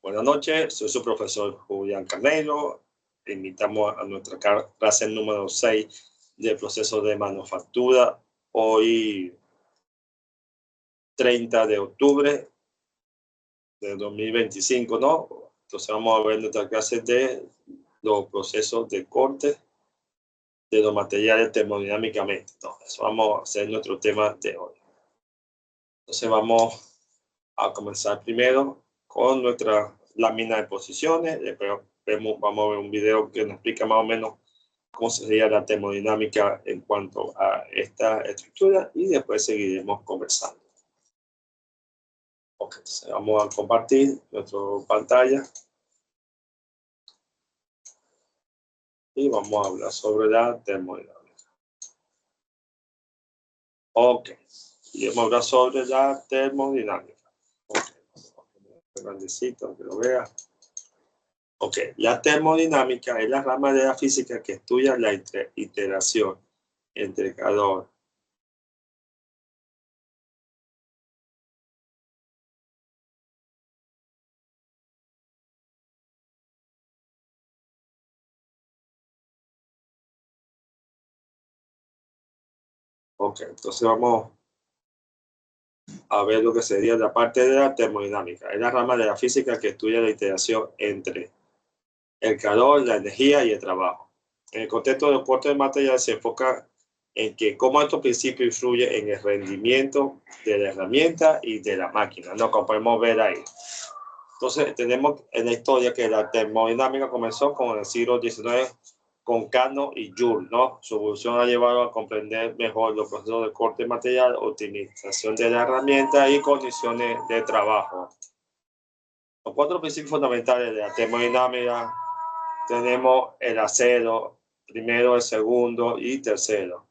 Buenas noches, soy su profesor Julián Carneiro. Te invitamos a nuestra clase número 6 del proceso de manufactura. Hoy, 30 de octubre de 2025, ¿no? Entonces vamos a ver nuestra clase de los procesos de corte de los materiales termodinámicamente. Entonces vamos a hacer nuestro tema de hoy. Entonces vamos a comenzar primero con nuestra lámina de posiciones. Después vamos a ver un video que nos explica más o menos cómo sería la termodinámica en cuanto a esta estructura y después seguiremos conversando. Ok, entonces vamos a compartir nuestra pantalla y vamos a hablar sobre la termodinámica. Ok, y vamos a hablar sobre la termodinámica. Ok, grandecito, que lo vea. Ok, la termodinámica es la rama de la física que estudia la interacción entre calor. Ok, entonces vamos a ver lo que sería la parte de la termodinámica. Es la rama de la física que estudia la interacción entre el calor, la energía y el trabajo. En el contexto del corte de material se enfoca en que cómo estos principios influyen en el rendimiento de la herramienta y de la máquina, ¿no? Como podemos ver ahí. Entonces, tenemos en la historia que la termodinámica comenzó con el siglo XIX con Carnot y Joule, ¿no? Su evolución ha llevado a comprender mejor los procesos de corte de material, optimización de la herramienta y condiciones de trabajo. Los cuatro principios fundamentales de la termodinámica tenemos el acero, primero, el segundo y tercero.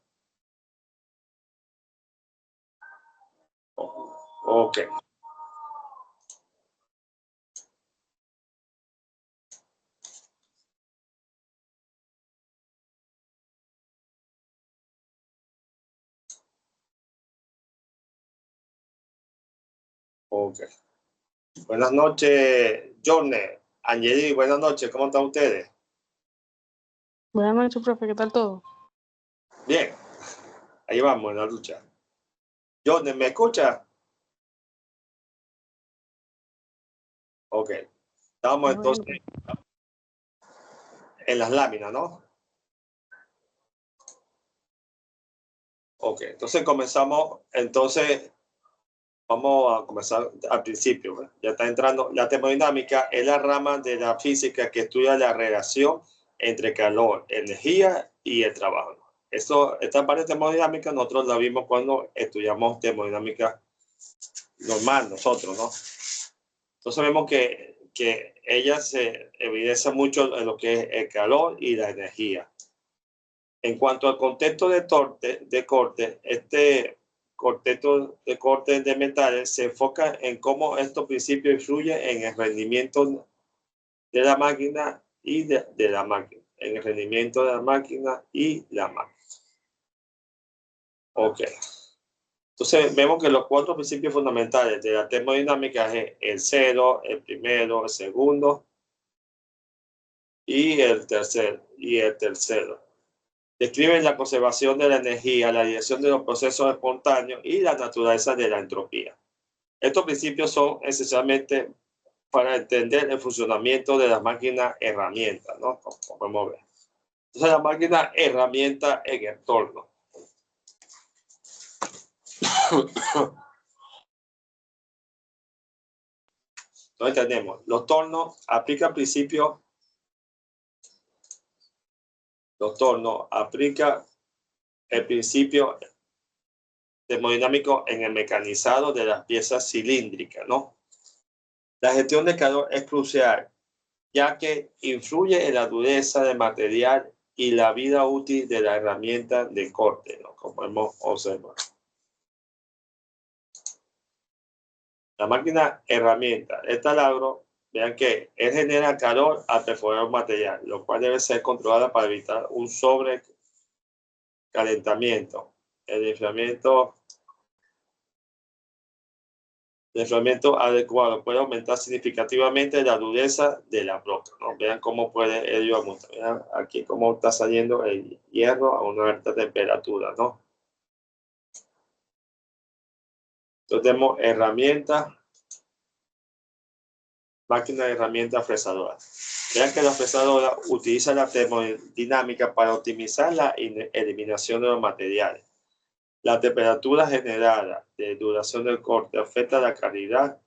Ok. Ok. Buenas noches, Jorne. Angeli, buenas noches. ¿Cómo están ustedes? Buenas noches, profe. ¿Qué tal todo? Bien. Ahí vamos en la lucha. Jorne, ¿me escucha? Ok. Estamos entonces en las láminas, ¿no? Ok. Entonces comenzamos. Entonces vamos a comenzar al principio, ¿verdad? Ya está entrando. La termodinámica es la rama de la física que estudia la relación entre calor, energía y el trabajo. Esta parte termodinámica nosotros la vimos cuando estudiamos termodinámica normal, nosotros, ¿no? Entonces vemos que ella se evidencia mucho en lo que es el calor y la energía. En cuanto al contexto de corte, este contexto de corte de metales se enfoca en cómo estos principios influyen en el rendimiento de la máquina y de la máquina, en el rendimiento de la máquina y la máquina. Ok. Entonces vemos que los cuatro principios fundamentales de la termodinámica es el cero, el primero, el segundo y el tercero. Describen la conservación de la energía, la dirección de los procesos espontáneos y la naturaleza de la entropía. Estos principios son esencialmente para entender el funcionamiento de la máquina herramienta, ¿no? Como podemos ver. Entonces, la máquina herramienta en el torno. Entonces tenemos, los tornos aplican principios, aplica el principio termodinámico en el mecanizado de las piezas cilíndricas, ¿no? La gestión de calor es crucial, ya que influye en la dureza del material y la vida útil de la herramienta de corte, ¿no? Como podemos observar. La máquina herramienta, el taladro, vean que él genera calor al perforar un material, lo cual debe ser controlado para evitar un sobrecalentamiento. El enfriamiento El enfriamiento adecuado puede aumentar significativamente la dureza de la roca, ¿no? Vean cómo puede ello aumentar. Vean aquí cómo está saliendo el hierro a una alta temperatura, ¿no? Entonces tenemos herramientas, máquina de herramientas fresadora. Vean que la fresadora utiliza la termodinámica para optimizar la eliminación de los materiales. La temperatura generada de duración del corte afecta la calidad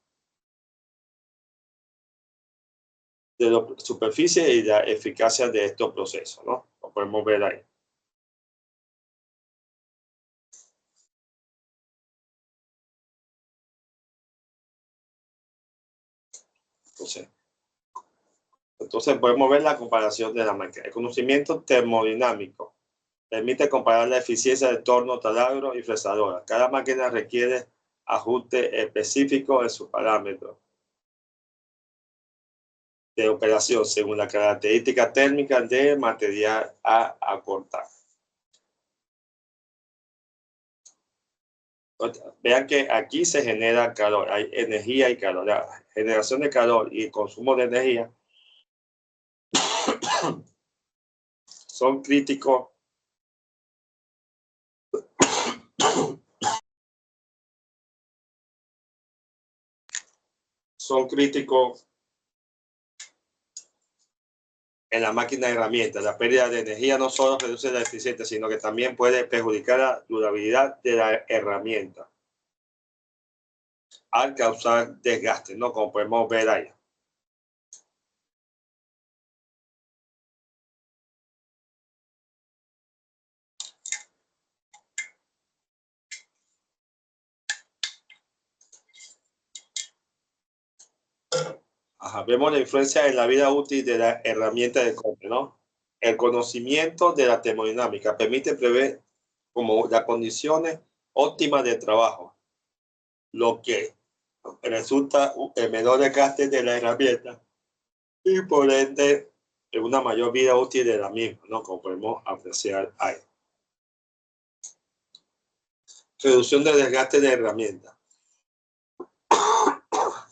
de la superficie y la eficacia de estos procesos, ¿no? Lo podemos ver ahí. Entonces podemos ver la comparación de la máquina. El conocimiento termodinámico permite comparar la eficiencia de torno, taladro y fresadora. Cada máquina requiere ajuste específico en sus parámetros de operación según la característica térmica del material a acortar. Vean que aquí se genera calor, hay energía y calor. La generación de calor y consumo de energía son críticos en la máquina de herramientas. La pérdida de energía no solo reduce la eficiencia, sino que también puede perjudicar la durabilidad de la herramienta al causar desgaste, ¿no? Como podemos ver ahí. Vemos la influencia en la vida útil de la herramienta de corte, ¿no? El conocimiento de la termodinámica permite prever como las condiciones óptimas de trabajo, lo que resulta el menor desgaste de la herramienta y por ende una mayor vida útil de la misma, ¿no? Como podemos apreciar ahí. Reducción de desgaste de herramientas.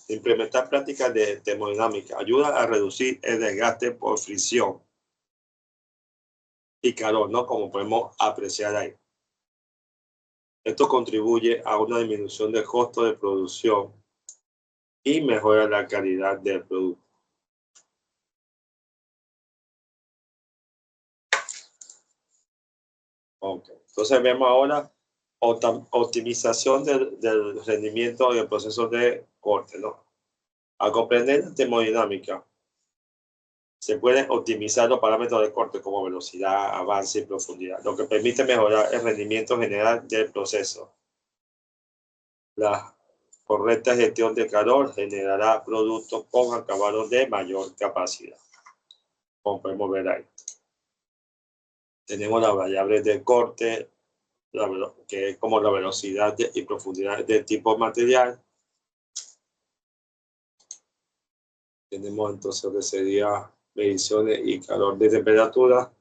Implementar prácticas de termodinámica ayuda a reducir el desgaste por fricción y calor, ¿no? Como podemos apreciar ahí. Esto contribuye a una disminución del costo de producción y mejora la calidad del producto. Okay. Entonces vemos ahora optimización del rendimiento del proceso de corte, ¿no? Al comprender la termodinámica, se pueden optimizar los parámetros de corte como velocidad, avance y profundidad, lo que permite mejorar el rendimiento general del proceso. La correcta gestión de calor generará productos con acabados de mayor capacidad. Como podemos ver ahí. Tenemos las variables de corte, que es como la velocidad y profundidad del tipo de material. Tenemos entonces lo que sería mediciones y calor de temperatura.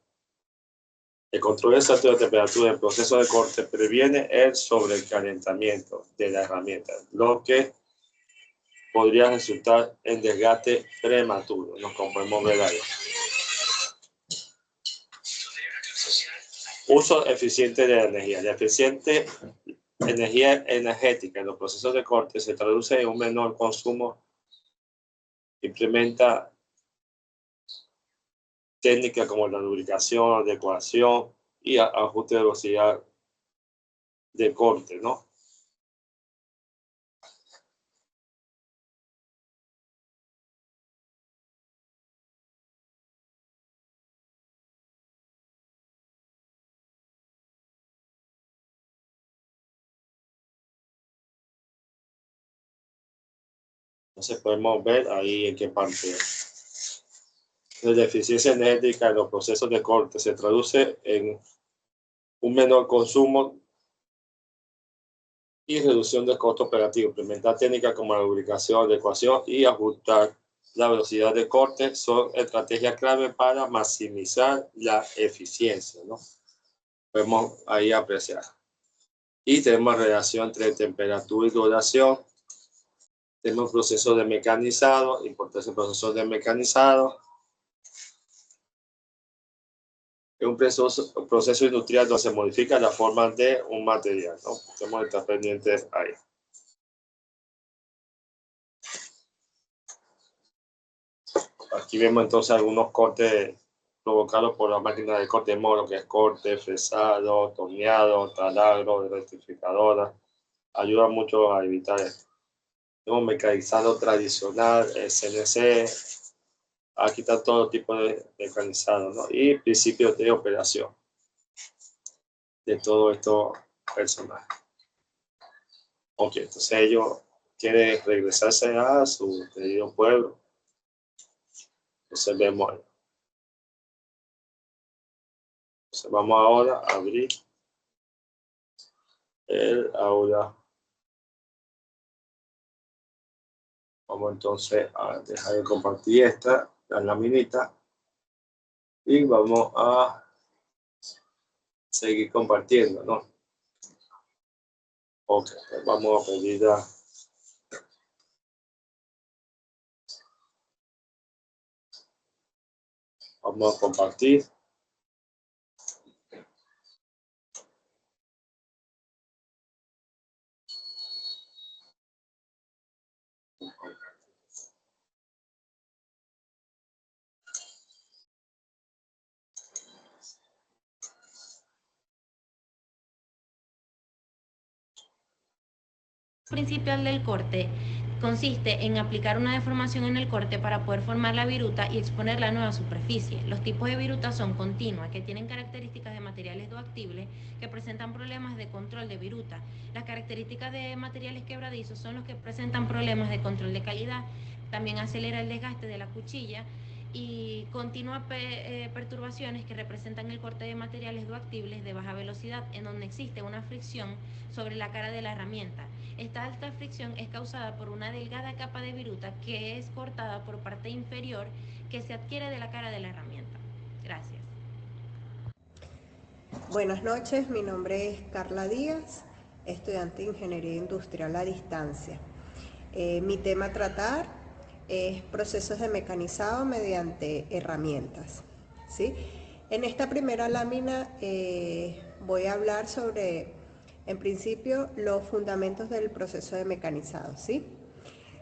El control exacto de temperatura en el proceso de corte previene el sobrecalentamiento de la herramienta, lo que podría resultar en desgaste prematuro. Nos podemos ver ahí. Uso eficiente de la energía. La eficiente energía energética en los procesos de corte se traduce en un menor consumo. Implementa técnicas como la lubricación, adecuación y ajuste de velocidad de corte, ¿no? Entonces podemos ver ahí en qué parte. La eficiencia energética en los procesos de corte se traduce en un menor consumo y reducción del costo operativo. Implementar técnicas como la lubricación, adecuación y ajustar la velocidad de corte son estrategias clave para maximizar la eficiencia, ¿no? Podemos ahí apreciar. Y tenemos relación entre temperatura y duración. Tenemos procesos de mecanizado, importancia de procesos de mecanizado. Es un proceso industrial donde se modifica la forma de un material, ¿no? Tenemos que estar pendientes ahí. Aquí vemos entonces algunos cortes provocados por la máquina de corte de modo, que es corte, fresado, torneado, taladro, rectificadora. Ayuda mucho a evitar esto. Tenemos mecanizado tradicional, CNC. Aquí está todo tipo de mecanizado, ¿no? Y principios de operación de todos estos personajes. Ok, entonces ellos quieren regresarse a su querido pueblo. Entonces vemos ahí. Entonces vamos ahora a abrir el aula. Vamos entonces a dejar de compartir la laminita. Y vamos a seguir compartiendo, ¿no? Ok, pues vamos a pedir a... Vamos a compartir. Principal del corte consiste en aplicar una deformación en el corte para poder formar la viruta y exponer la nueva superficie. Los tipos de viruta son continuas, que tienen características de materiales ductibles que presentan problemas de control de viruta. Las características de materiales quebradizos son los que presentan problemas de control de calidad. También acelera el desgaste de la cuchilla y continúa perturbaciones que representan el corte de materiales ductibles de baja velocidad, en donde existe una fricción sobre la cara de la herramienta. Esta alta fricción es causada por una delgada capa de viruta que es cortada por parte inferior que se adquiere de la cara de la herramienta. Gracias. Buenas noches, mi nombre es Carla Díaz, estudiante de Ingeniería Industrial a distancia. Mi tema a tratar es procesos de mecanizado mediante herramientas, ¿sí? En esta primera lámina voy a hablar sobre, en principio, los fundamentos del proceso de mecanizado, ¿sí?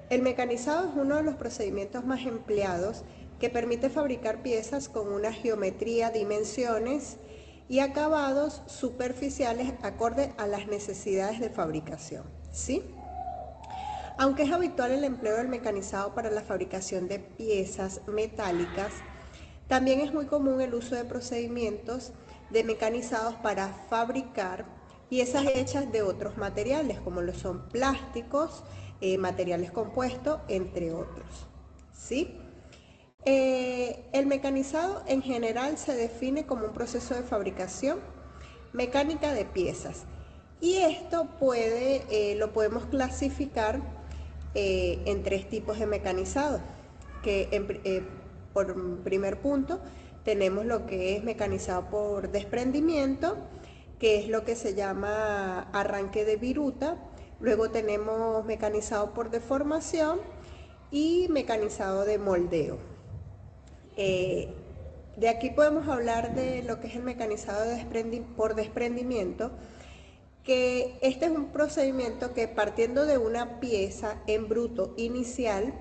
El mecanizado es uno de los procedimientos más empleados que permite fabricar piezas con una geometría, dimensiones y acabados superficiales acorde a las necesidades de fabricación, ¿sí? Aunque es habitual el empleo del mecanizado para la fabricación de piezas metálicas, también es muy común el uso de procedimientos de mecanizados para fabricar piezas hechas de otros materiales, como lo son plásticos, materiales compuestos, entre otros, ¿sí? El mecanizado en general se define como un proceso de fabricación mecánica de piezas, y esto lo podemos clasificar en tres tipos de mecanizado, que por primer punto tenemos lo que es mecanizado por desprendimiento, que es lo que se llama arranque de viruta. Luego tenemos mecanizado por deformación y mecanizado de moldeo. De aquí podemos hablar de lo que es el mecanizado por desprendimiento, que este es un procedimiento que, partiendo de una pieza en bruto inicial,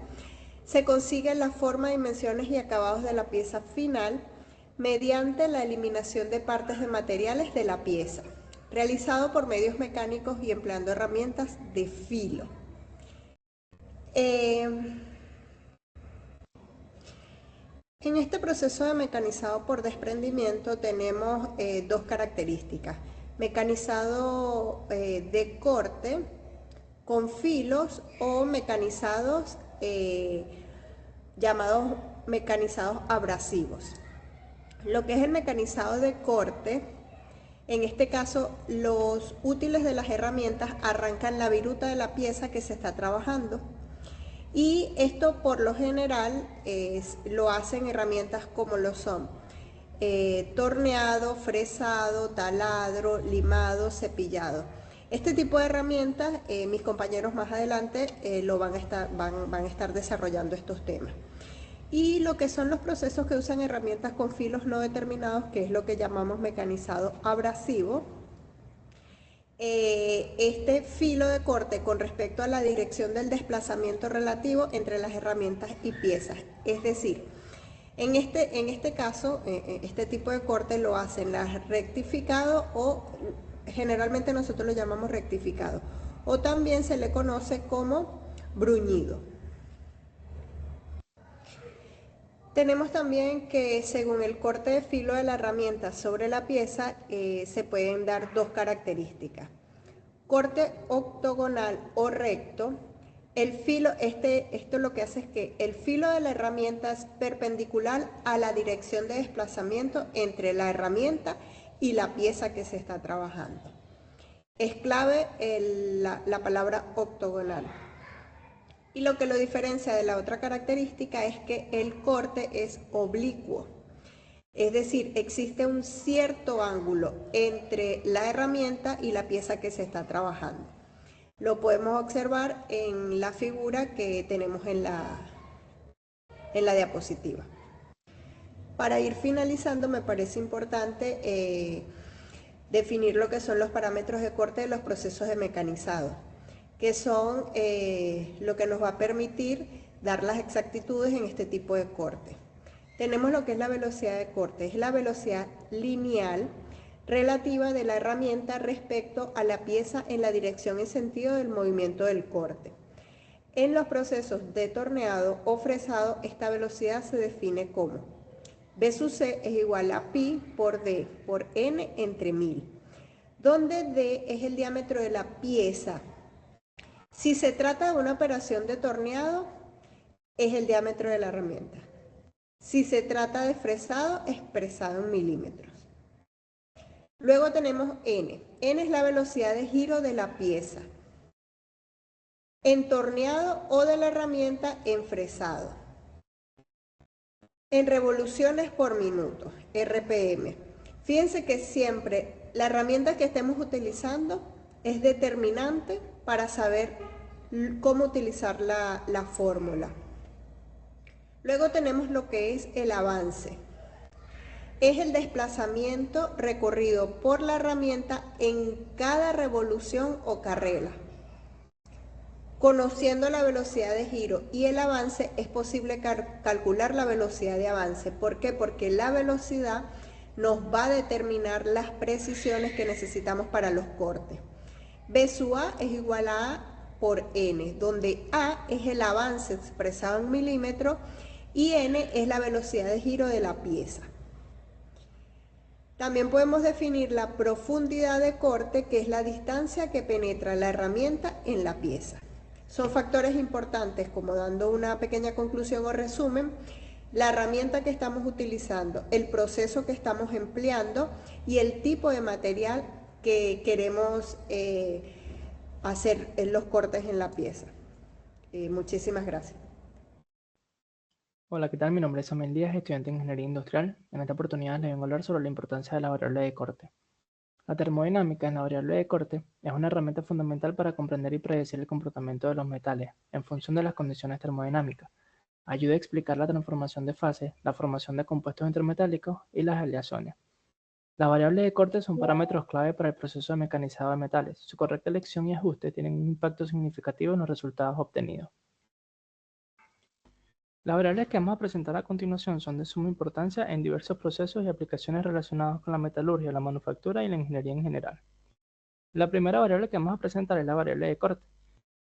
se consigue la forma, dimensiones y acabados de la pieza final mediante la eliminación de partes de materiales de la pieza, realizado por medios mecánicos y empleando herramientas de filo. En este proceso de mecanizado por desprendimiento tenemos dos características: mecanizado de corte con filos o mecanizados llamados mecanizados abrasivos. Lo que es el mecanizado de corte, en este caso los útiles de las herramientas arrancan la viruta de la pieza que se está trabajando, y esto por lo general lo hacen herramientas como lo son torneado, fresado, taladro, limado, cepillado. Este tipo de herramientas, mis compañeros más adelante van a estar desarrollando estos temas. Y lo que son los procesos que usan herramientas con filos no determinados, que es lo que llamamos mecanizado abrasivo. Este filo de corte con respecto a la dirección del desplazamiento relativo entre las herramientas y piezas. Es decir, en este caso, este tipo de corte lo hacen las rectificado o generalmente nosotros lo llamamos rectificado. O también se le conoce como bruñido. Tenemos también que según el corte de filo de la herramienta sobre la pieza se pueden dar dos características. Corte octogonal o recto, el filo, esto lo que hace es que el filo de la herramienta es perpendicular a la dirección de desplazamiento entre la herramienta y la pieza que se está trabajando. Es clave la palabra octogonal. Y lo que lo diferencia de la otra característica es que el corte es oblicuo. Es decir, existe un cierto ángulo entre la herramienta y la pieza que se está trabajando. Lo podemos observar en la figura que tenemos en la diapositiva. Para ir finalizando, me parece importante definir lo que son los parámetros de corte de los procesos de mecanizado, que son lo que nos va a permitir dar las exactitudes en este tipo de corte. Tenemos lo que es la velocidad de corte, es la velocidad lineal relativa de la herramienta respecto a la pieza en la dirección y sentido del movimiento del corte. En los procesos de torneado o fresado, esta velocidad se define como B sub C es igual a pi por D por N entre 1000, donde D es el diámetro de la pieza. Si se trata de una operación de torneado, es el diámetro de la herramienta. Si se trata de fresado, expresado en milímetros. Luego tenemos N. N es la velocidad de giro de la pieza en torneado o de la herramienta en fresado. En revoluciones por minuto, RPM. Fíjense que siempre la herramienta que estemos utilizando es determinante para saber cómo utilizar la fórmula. Luego tenemos lo que es el avance. Es el desplazamiento recorrido por la herramienta en cada revolución o carrera. Conociendo la velocidad de giro y el avance, es posible calcular la velocidad de avance. ¿Por qué? Porque la velocidad nos va a determinar las precisiones que necesitamos para los cortes. B sub A es igual a A por N, donde A es el avance expresado en milímetros y N es la velocidad de giro de la pieza. También podemos definir la profundidad de corte, que es la distancia que penetra la herramienta en la pieza. Son factores importantes, como dando una pequeña conclusión o resumen, la herramienta que estamos utilizando, el proceso que estamos empleando y el tipo de material que queremos hacer los cortes en la pieza. Muchísimas gracias. Hola, ¿qué tal? Mi nombre es Samuel Díaz, estudiante de Ingeniería Industrial. En esta oportunidad les vengo a hablar sobre la importancia de la variable de corte. La termodinámica en la variable de corte es una herramienta fundamental para comprender y predecir el comportamiento de los metales en función de las condiciones termodinámicas. Ayuda a explicar la transformación de fases, la formación de compuestos intermetálicos y las aleaciones. Las variables de corte son parámetros clave para el proceso de mecanizado de metales. Su correcta elección y ajuste tienen un impacto significativo en los resultados obtenidos. Las variables que vamos a presentar a continuación son de suma importancia en diversos procesos y aplicaciones relacionados con la metalurgia, la manufactura y la ingeniería en general. La primera variable que vamos a presentar es la variable de corte,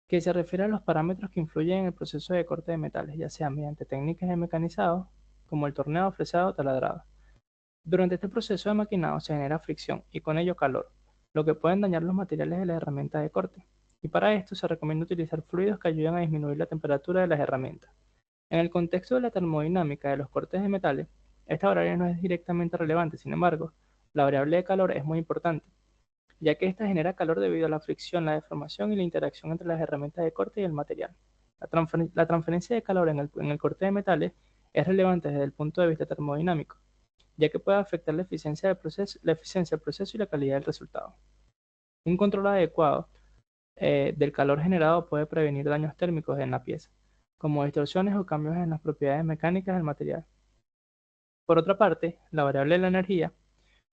que se refiere a los parámetros que influyen en el proceso de corte de metales, ya sea mediante técnicas de mecanizado, como el torneado, fresado o taladrado. Durante este proceso de maquinado se genera fricción y con ello calor, lo que pueden dañar los materiales de la herramienta de corte. Y para esto se recomienda utilizar fluidos que ayuden a disminuir la temperatura de las herramientas. En el contexto de la termodinámica de los cortes de metales, esta variable no es directamente relevante, sin embargo, la variable de calor es muy importante, ya que esta genera calor debido a la fricción, la deformación y la interacción entre las herramientas de corte y el material. La transferencia de calor en el corte de metales es relevante desde el punto de vista termodinámico, ya que puede afectar la eficiencia del proceso y la calidad del resultado. Un control adecuado del calor generado puede prevenir daños térmicos en la pieza, como distorsiones o cambios en las propiedades mecánicas del material. Por otra parte, la variable de la energía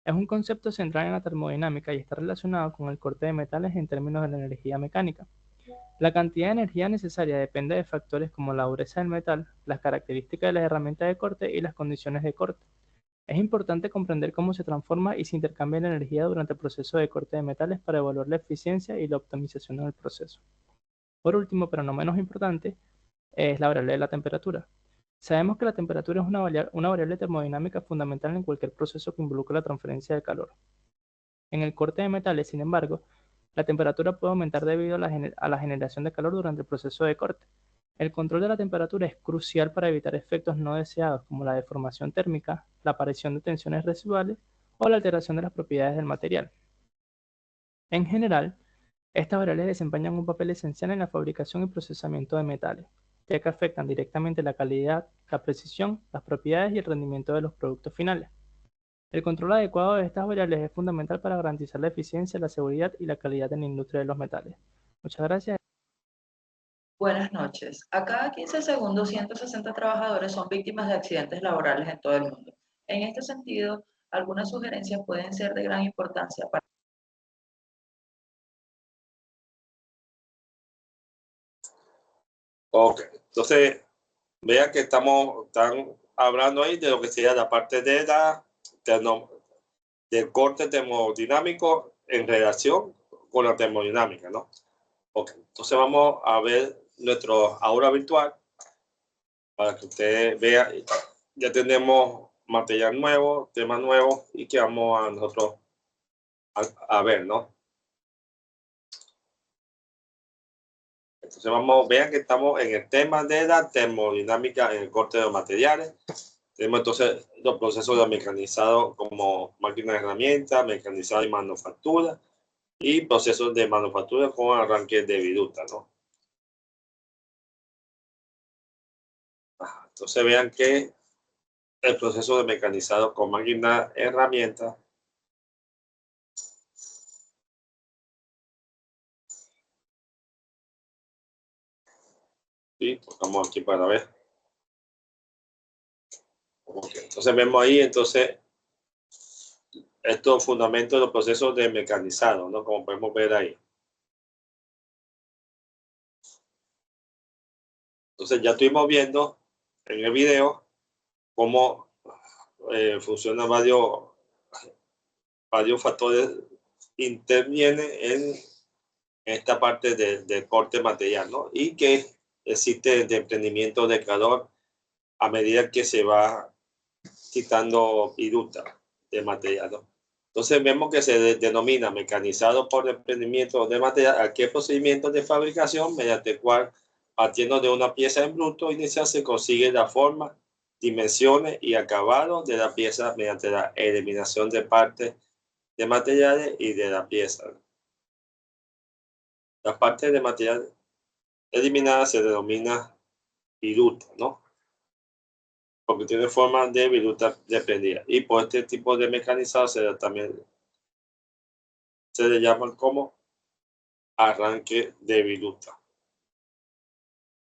es un concepto central en la termodinámica y está relacionado con el corte de metales en términos de la energía mecánica. La cantidad de energía necesaria depende de factores como la dureza del metal, las características de las herramientas de corte y las condiciones de corte. Es importante comprender cómo se transforma y se intercambia la energía durante el proceso de corte de metales para evaluar la eficiencia y la optimización del proceso. Por último, pero no menos importante, es la variable de la temperatura. Sabemos que la temperatura es una variable termodinámica fundamental en cualquier proceso que involucre la transferencia de calor. En el corte de metales, sin embargo, la temperatura puede aumentar debido a la generación de calor durante el proceso de corte. El control de la temperatura es crucial para evitar efectos no deseados como la deformación térmica, la aparición de tensiones residuales o la alteración de las propiedades del material. En general, estas variables desempeñan un papel esencial en la fabricación y procesamiento de metales, ya que afectan directamente la calidad, la precisión, las propiedades y el rendimiento de los productos finales. El control adecuado de estas variables es fundamental para garantizar la eficiencia, la seguridad y la calidad en la industria de los metales. Muchas gracias. Buenas noches. A cada 15 segundos, 160 trabajadores son víctimas de accidentes laborales en todo el mundo. En este sentido, algunas sugerencias pueden ser de gran importancia para... Ok, entonces vean que están hablando ahí de lo que sería la parte de del corte termodinámico en relación con la termodinámica, ¿no? Ok, entonces vamos a ver nuestro aula virtual para que ustedes vean. Ya tenemos material nuevo, tema nuevo y que vamos a nosotros a ver, ¿no? Entonces vean que estamos en el tema de la termodinámica en el corte de los materiales. Tenemos entonces los procesos de mecanizado como máquina de herramientas, mecanizado y manufactura, y procesos de manufactura con arranque de viruta, ¿no? Entonces vean que el proceso de mecanizado con máquina de herramientas y tocamos aquí para ver. Okay. Entonces vemos ahí entonces estos fundamentos de los procesos de mecanizado, ¿no? Como podemos ver ahí. Entonces ya estuvimos viendo en el video cómo funcionan varios factores intervienen en esta parte del corte material, ¿no? Y que existe el desprendimiento de calor a medida que se va quitando viruta de material, ¿no? Entonces vemos que se denomina mecanizado por desprendimiento de material aquel procedimiento de fabricación mediante el cual, partiendo de una pieza en bruto inicial, se consigue la forma, dimensiones y acabado de la pieza mediante la eliminación de partes de materiales y de la pieza. La parte de material eliminada se denomina viruta, ¿no? Porque tiene forma de viruta desprendida. Y por este tipo de mecanizado también se le llama como arranque de viruta.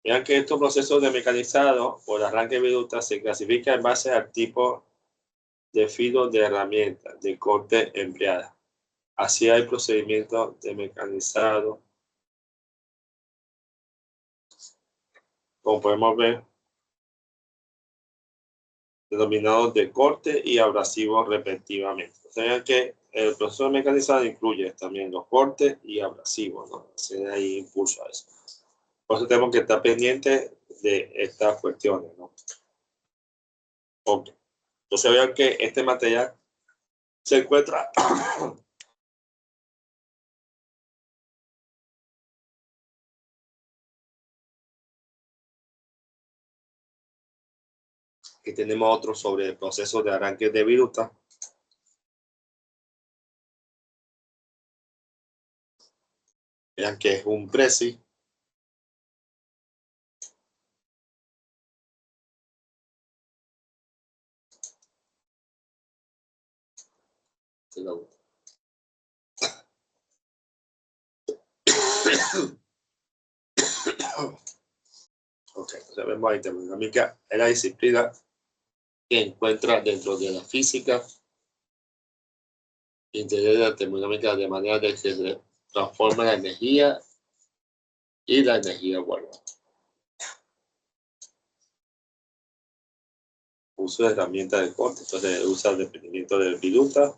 Vean que estos procesos de mecanizado por arranque de viruta se clasifican en base al tipo de filo de herramienta de corte empleada. Así hay procedimientos de mecanizado, como podemos ver, denominados de corte y abrasivos respectivamente. O sea que el proceso de mecanizado incluye también los cortes y abrasivos, ¿no? Se da ahí impulso a eso. Por eso tenemos que estar pendientes de estas cuestiones, ¿no? Ok. Entonces vean que este material se encuentra aquí tenemos otro sobre el proceso de arranque de viruta. Vean que es un presi. Ok, entonces vemos ahí termodinámica es la disciplina que encuentra dentro de la física interés la termodinámica de manera de que se transforma la energía y la energía vuelve. Uso de herramientas de corte, entonces usa el desprendimiento de viruta.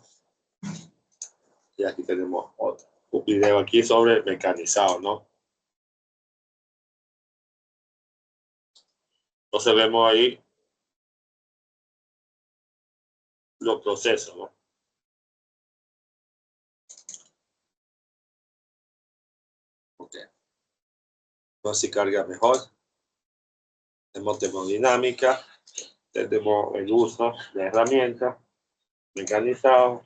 Y aquí tenemos otro. Un video aquí sobre mecanizado, ¿no? Entonces vemos ahí los procesos, ¿no? Ok. Entonces carga mejor. Tenemos termodinámica. Tenemos el uso de herramientas, mecanizado.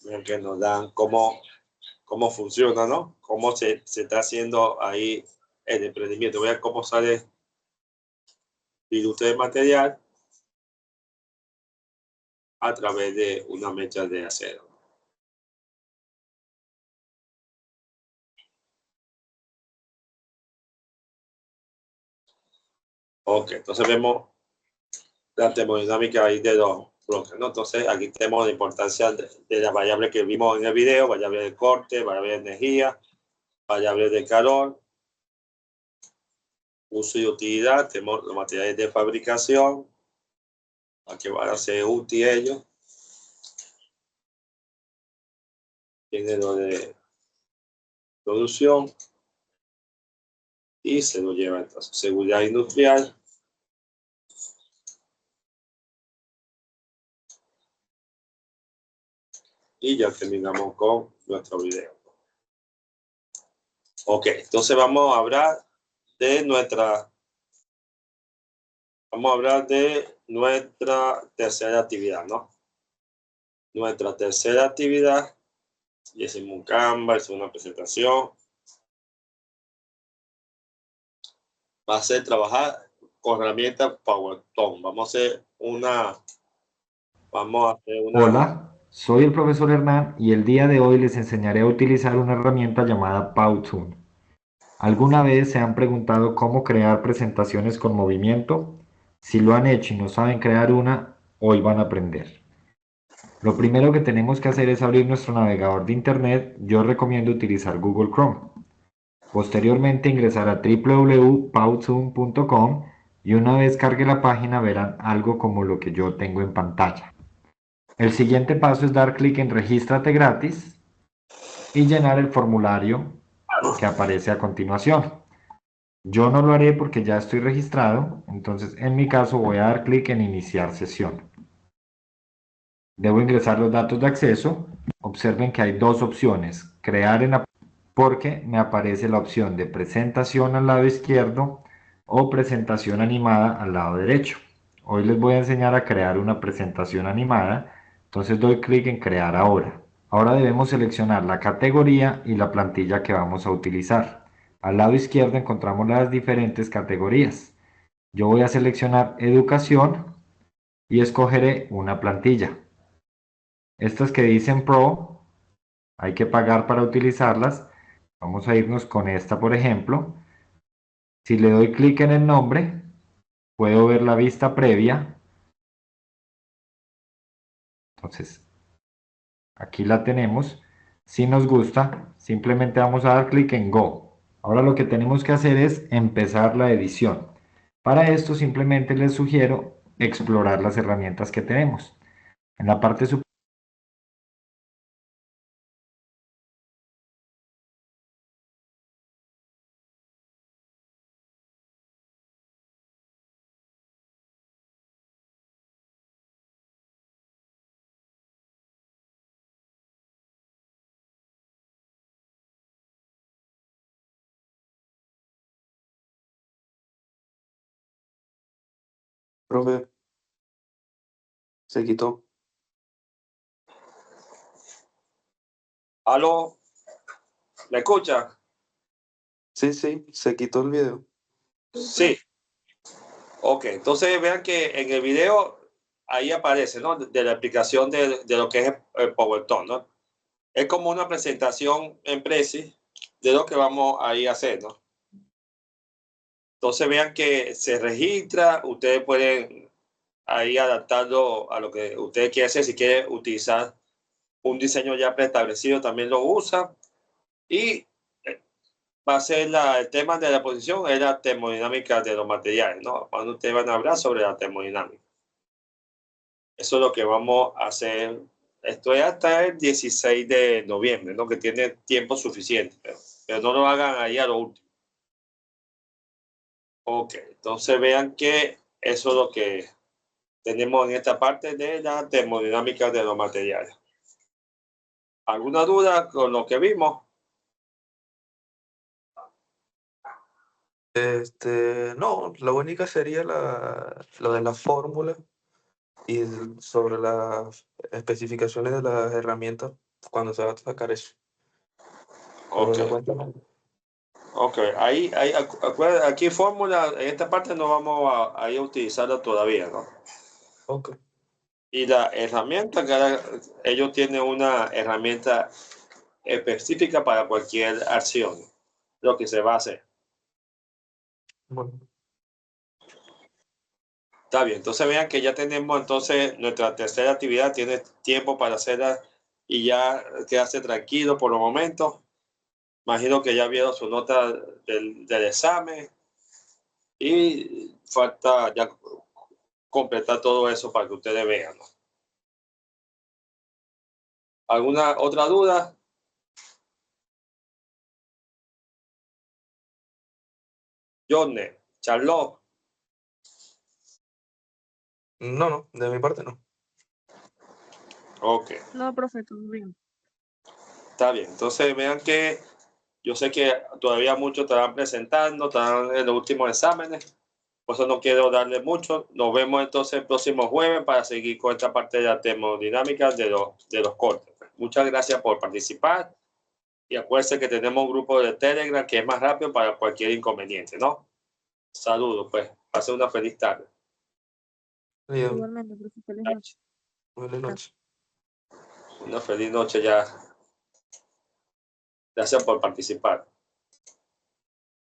Miren que nos dan cómo funciona, ¿no? Cómo se está haciendo ahí el emprendimiento. Vean cómo sale viruta de material a través de una mecha de acero. Ok, entonces vemos la termodinámica ahí de los bloques, ¿no? Entonces aquí tenemos la importancia de la variable que vimos en el video, variable de corte, variable de energía, variable de calor, uso y utilidad, tenemos los materiales de fabricación, a que van a ser útiles ellos. Tiene lo de producción y se lo lleva entonces seguridad industrial. Y ya terminamos con nuestro video. Ok, entonces vamos a hablar de nuestra tercera actividad, ¿no? Nuestra tercera actividad, y es un Canva, es una presentación. Va a ser trabajar con herramientas PowerPoint. Vamos a hacer una. Hola, soy el profesor Hernán y el día de hoy les enseñaré a utilizar una herramienta llamada Powtoon. ¿Alguna vez se han preguntado cómo crear presentaciones con movimiento? Si lo han hecho y no saben crear una, hoy van a aprender. Lo primero que tenemos que hacer es abrir nuestro navegador de internet. Yo recomiendo utilizar Google Chrome. Posteriormente ingresar a www.powtoon.com y una vez cargue la página verán algo como lo que yo tengo en pantalla. El siguiente paso es dar clic en Regístrate gratis y llenar el formulario que aparece a continuación. Yo no lo haré porque ya estoy registrado, entonces en mi caso voy a dar clic en Iniciar sesión. Debo ingresar los datos de acceso. Observen que hay dos opciones, crear en porque me aparece la opción de presentación al lado izquierdo o presentación animada al lado derecho. Hoy les voy a enseñar a crear una presentación animada, entonces doy clic en crear ahora. Ahora debemos seleccionar la categoría y la plantilla que vamos a utilizar. Al lado izquierdo encontramos las diferentes categorías. Yo voy a seleccionar educación y escogeré una plantilla. Estas que dicen Pro, hay que pagar para utilizarlas. Vamos a irnos con esta, por ejemplo. Si le doy clic en el nombre, puedo ver la vista previa. Entonces, aquí la tenemos. Si nos gusta, simplemente vamos a dar clic en Go. Ahora lo que tenemos que hacer es empezar la edición. Para esto simplemente les sugiero explorar las herramientas que tenemos. En la parte superior, Profe, se quitó. ¿Aló? ¿Me escucha? Sí, se quitó el video. Sí. Ok, entonces vean que en el video ahí aparece, ¿no? De la explicación de lo que es el PowerTone, ¿no? Es como una presentación en Prezi de lo que vamos ahí a hacer, ¿no? Entonces vean que se registra, ustedes pueden ahí adaptarlo a lo que ustedes quieren hacer. Si quieren utilizar un diseño ya preestablecido, también lo usa. Y va a ser el tema de la posición, es la termodinámica de los materiales, ¿no? Cuando ustedes van a hablar sobre la termodinámica. Eso es lo que vamos a hacer. Esto es hasta el 16 de noviembre, ¿no? Que tiene tiempo suficiente, pero no lo hagan ahí a lo último. Ok, entonces vean que eso es lo que tenemos en esta parte de la termodinámica de los materiales. ¿Alguna duda con lo que vimos? No, la única sería lo de la fórmula y sobre las especificaciones de las herramientas cuando se va a sacar eso. Pero de Ok, cuenta no. ok. Aquí fórmula, en esta parte no vamos a ir a utilizarla todavía, ¿no? Ok. Y la herramienta, ellos tienen una herramienta específica para cualquier acción, lo que se va a hacer. Bueno, Está bien, entonces vean que ya tenemos entonces nuestra tercera actividad, tiene tiempo para hacerla y ya quedarse tranquilo por los momentos. Imagino que ya vieron su nota del examen y falta ya completar todo eso para que ustedes vean, ¿no? ¿Alguna otra duda? Johnny, Charlotte. no, de mi parte no. Ok, No, profe, todo bien. está bien. Entonces vean que yo sé que todavía muchos estarán presentando, están en los últimos exámenes, por eso no quiero darle mucho. Nos vemos entonces el próximo jueves para seguir con esta parte de la termodinámica de los cortes. Muchas gracias por participar y acuérdense que tenemos un grupo de Telegram que es más rápido para cualquier inconveniente, ¿no? Saludos, pues. Pasen una feliz tarde. Bien, Igualmente, profe, feliz noche. buenas noches. Una feliz noche ya. Gracias por participar.